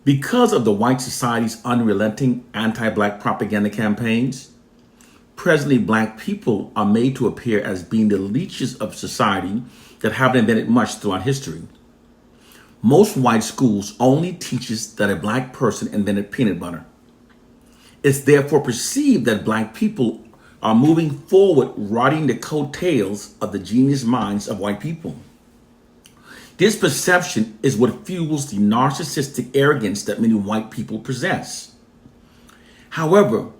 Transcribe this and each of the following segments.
Because of the white society's unrelenting anti-black propaganda campaigns, presently black people are made to appear as being the leeches of society that haven't invented much throughout history. Most white schools only teaches that a black person invented peanut butter. It's therefore perceived that black people are moving forward riding the coattails of the genius minds of white people. This perception is what fuels the narcissistic arrogance that many white people possess. However,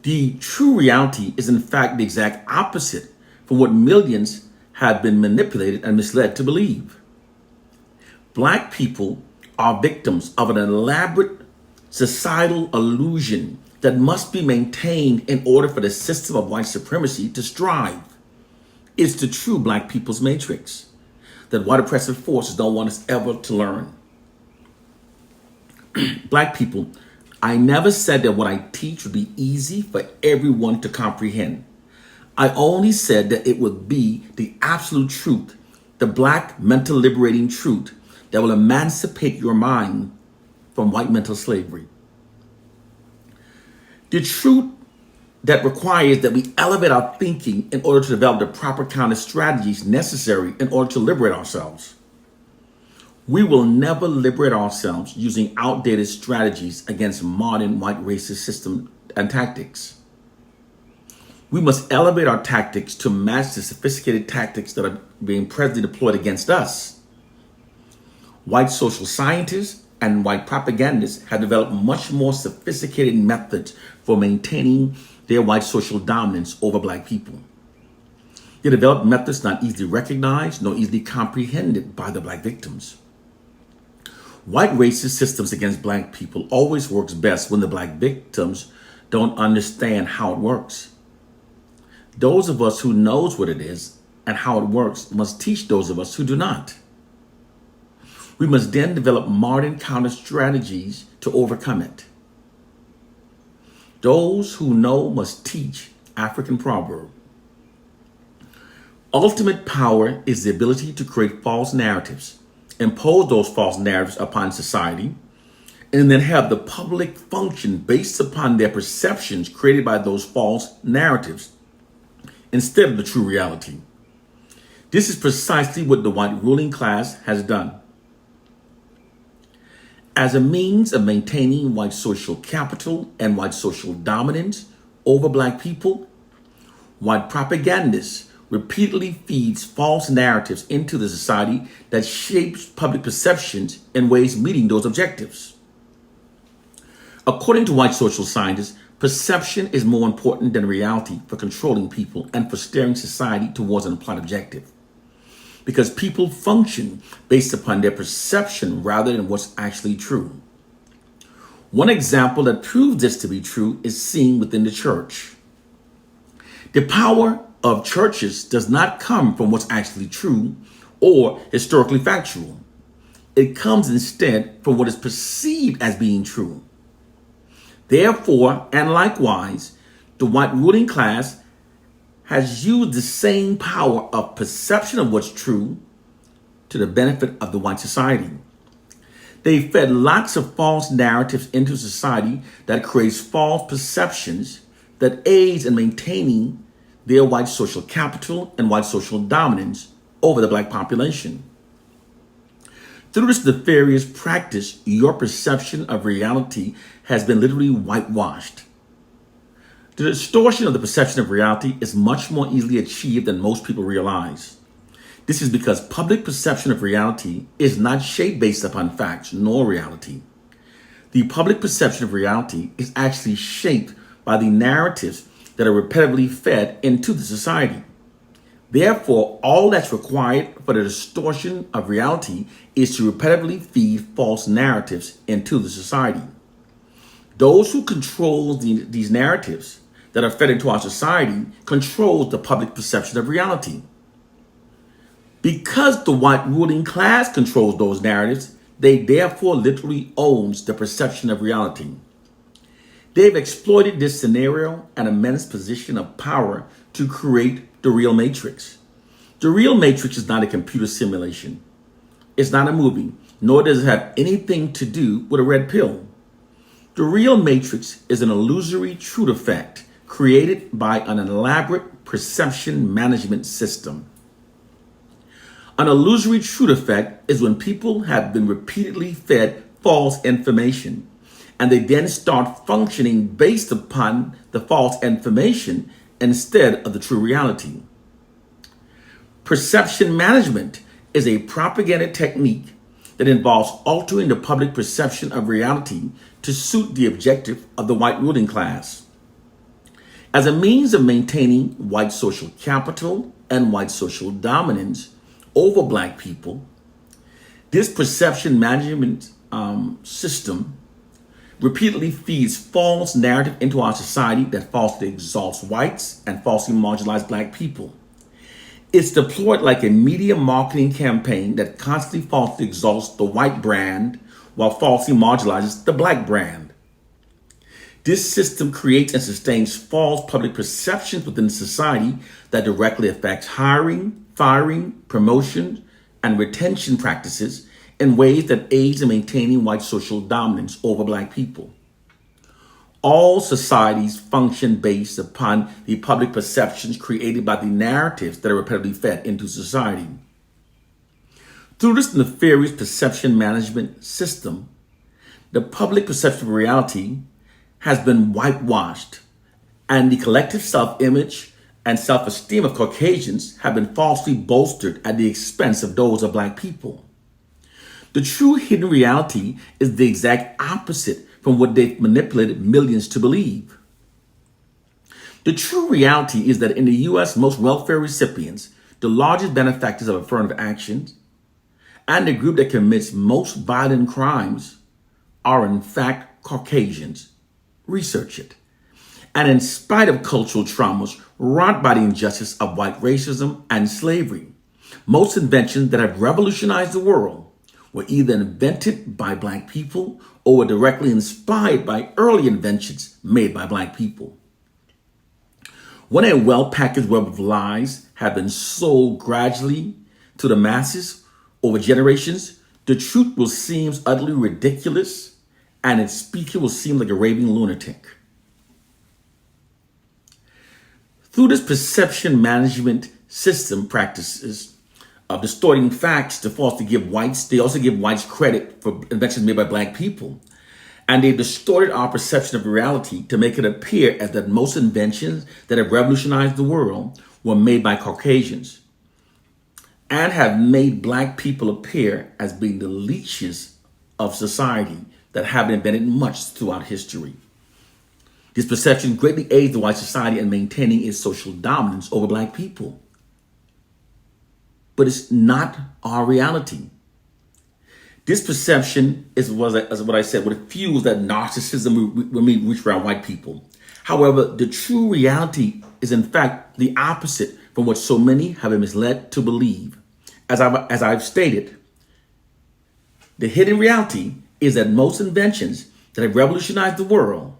the true reality is in fact the exact opposite from what millions have been manipulated and misled to believe. Black people are victims of an elaborate societal illusion that must be maintained in order for the system of white supremacy to strive. It's the true black people's matrix that white oppressive forces don't want us ever to learn. Black people, I never said that what I teach would be easy for everyone to comprehend. I only said that it would be the absolute truth, the black mental liberating truth that will emancipate your mind from white mental slavery. The truth that requires that we elevate our thinking in order to develop the proper kind of strategies necessary in order to liberate ourselves. We will never liberate ourselves using outdated strategies against modern white racist system and tactics. We must elevate our tactics to match the sophisticated tactics that are being presently deployed against us. White social scientists and white propagandists have developed much more sophisticated methods for maintaining their white social dominance over black people. They developed methods not easily recognized nor easily comprehended by the black victims. White racist systems against black people always works best when the black victims don't understand how it works. Those of us who knows what it is and how it works must teach those of us who do not. We must then develop modern counter strategies to overcome it. Those who know must teach. African proverb. Ultimate power is the ability to create false narratives, impose those false narratives upon society, and then have the public function based upon their perceptions created by those false narratives instead of the true reality. This is precisely what the white ruling class has done. As a means of maintaining white social capital and white social dominance over black people, white propagandists repeatedly feeds false narratives into the society that shapes public perceptions in ways meeting those objectives. According to white social scientists, perception is more important than reality for controlling people and for steering society towards an applied objective. Because people function based upon their perception rather than what's actually true. One example that proves this to be true is seen within the church. The power of churches does not come from what's actually true or historically factual. It comes instead from what is perceived as being true. Therefore, and likewise, the white ruling class has used the same power of perception of what's true to the benefit of the white society. They fed lots of false narratives into society that creates false perceptions that aids in maintaining their white social capital and white social dominance over the black population. Through this nefarious practice, your perception of reality has been literally whitewashed. The distortion of the perception of reality is much more easily achieved than most people realize. This is because public perception of reality is not shaped based upon facts nor reality. The public perception of reality is actually shaped by the narratives that are repetitively fed into the society. Therefore, all that's required for the distortion of reality is to repetitively feed false narratives into the society. Those who control these narratives that are fed into our society controls the public perception of reality. Because the white ruling class controls those narratives, they therefore literally owns the perception of reality. They've exploited this scenario and immense position of power to create the real matrix. The real matrix is not a computer simulation. It's not a movie. nor does it have anything to do with a red pill. The real matrix is an illusory truth effect created by an elaborate perception management system. An illusory truth effect is when people have been repeatedly fed false information, and they then start functioning based upon the false information instead of the true reality. Perception management is a propaganda technique that involves altering the public perception of reality to suit the objective of the white ruling class. As a means of maintaining white social capital and white social dominance over black people, this perception management system repeatedly feeds false narrative into our society that falsely exalts whites and falsely marginalizes black people. It's deployed like a media marketing campaign that constantly falsely exalts the white brand while falsely marginalizes the black brand. This system creates and sustains false public perceptions within society that directly affects hiring, firing, promotion, and retention practices in ways that aids in maintaining white social dominance over black people. All societies function based upon the public perceptions created by the narratives that are repeatedly fed into society. Through this nefarious perception management system, the public perception of reality has been whitewashed, and the collective self-image and self-esteem of Caucasians have been falsely bolstered at the expense of those of black people. The true hidden reality is the exact opposite from what they've manipulated millions to believe. The true reality is that in the U.S., most welfare recipients, the largest benefactors of affirmative action, and the group that commits most violent crimes are in fact Caucasians. Research it. And in spite of cultural traumas wrought by the injustice of white racism and slavery, most inventions that have revolutionized the world were either invented by black people or were directly inspired by early inventions made by black people. When a well-packaged web of lies have been sold gradually to the masses over generations, the truth will seem utterly ridiculous and its speaker will seem like a raving lunatic. Through this perception management system practices of distorting facts to falsely give whites, they also give whites credit for inventions made by black people. And they've distorted our perception of reality to make it appear as that most inventions that have revolutionized the world were made by Caucasians and have made black people appear as being the leeches of society that haven't invented much throughout history. This perception greatly aids the white society in maintaining its social dominance over black people. But it's not our reality. This perception is what I said, what fuels that narcissism when we reach around white people. However, the true reality is in fact the opposite from what so many have been misled to believe. As I've stated, the hidden reality is that most inventions that have revolutionized the world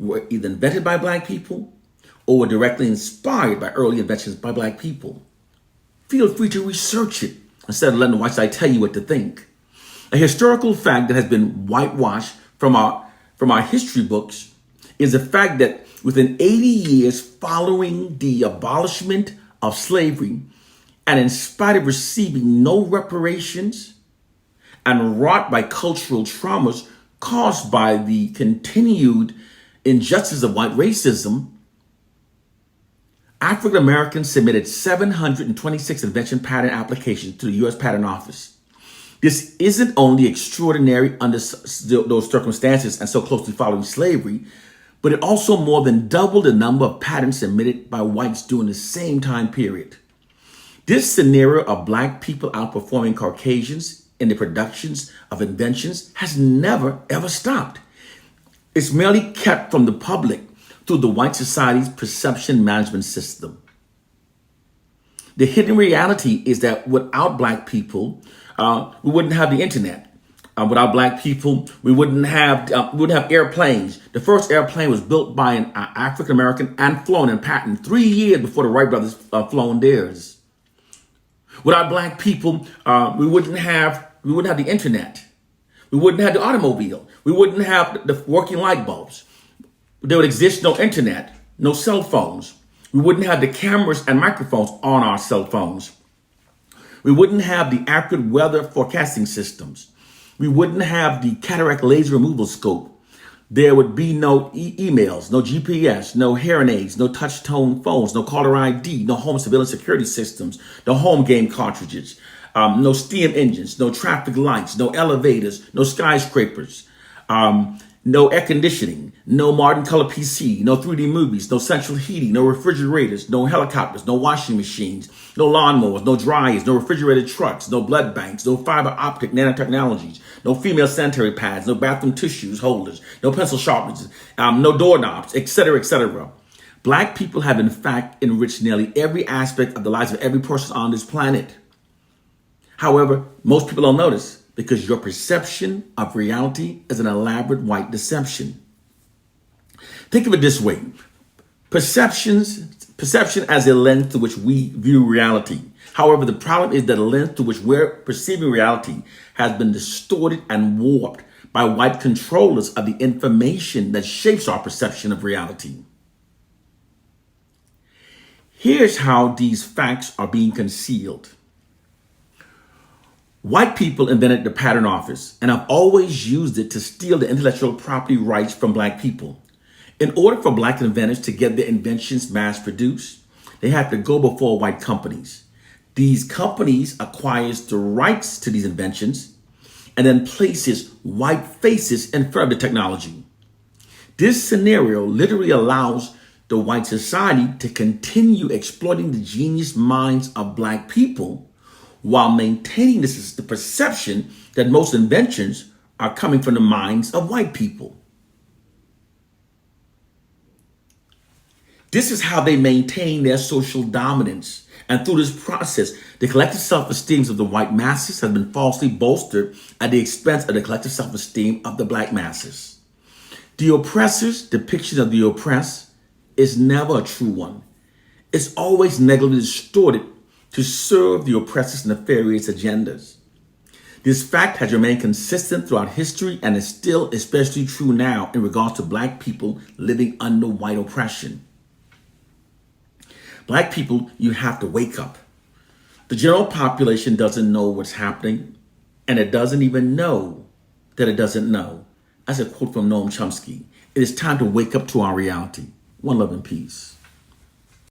were either invented by black people or were directly inspired by early inventions by black people. Feel free to research it instead of letting the white side tell you what to think. A historical fact that has been whitewashed from our history books is the fact that within 80 years following the abolishment of slavery, and in spite of receiving no reparations and wrought by cultural traumas caused by the continued injustice of white racism, African Americans submitted 726 invention patent applications to the U.S. Patent Office. This isn't only extraordinary under those circumstances and so closely following slavery, but it also more than doubled the number of patents submitted by whites during the same time period. This scenario of black people outperforming Caucasians in the productions of inventions has never, ever stopped. It's merely kept from the public through the white society's perception management system. The hidden reality is that without black people, we wouldn't have the internet. Without black people, we wouldn't have airplanes. The first airplane was built by an African American and flown and patented 3 years before the Wright brothers flown theirs. Without black people, we wouldn't have we wouldn't have the internet. We wouldn't have the automobile. We wouldn't have the working light bulbs. There would exist no internet, no cell phones. We wouldn't have the cameras and microphones on our cell phones. We wouldn't have the accurate weather forecasting systems. We wouldn't have the cataract laser removal scope. There would be no emails, no GPS, no hearing aids, no touch tone phones, no caller ID, no home surveillance security systems, no home game cartridges, no steam engines, no traffic lights, no elevators, no skyscrapers, no air conditioning, no modern color PC, no 3D movies, no central heating, no refrigerators, no helicopters, no washing machines, no lawnmowers, no dryers, no refrigerated trucks, no blood banks, no fiber optic nanotechnologies, no female sanitary pads, no bathroom tissues holders, no pencil sharpeners, no doorknobs, etc., etc. Black people have in fact enriched nearly every aspect of the lives of every person on this planet. However, most people don't notice because your perception of reality is an elaborate white deception. Think of it this way. Perception as a lens through which we view reality. However, the problem is that the lens through which we're perceiving reality has been distorted and warped by white controllers of the information that shapes our perception of reality. Here's how these facts are being concealed. White people invented the patent office and have always used it to steal the intellectual property rights from black people. In order for black inventors to get their inventions mass produced, they have to go before white companies. These companies acquires the rights to these inventions and then places white faces in front of the technology. This scenario literally allows the white society to continue exploiting the genius minds of black people while maintaining the perception that most inventions are coming from the minds of white people. This is how they maintain their social dominance. And through this process, the collective self-esteem of the white masses has been falsely bolstered at the expense of the collective self-esteem of the black masses. The oppressor's depiction of the oppressed is never a true one. It's always negatively distorted to serve the oppressor's nefarious agendas. This fact has remained consistent throughout history and is still especially true now in regards to black people living under white oppression. Black people, you have to wake up. The general population doesn't know what's happening, and it doesn't even know that it doesn't know. That's a quote from Noam Chomsky. It is time to wake up to our reality. One love and peace.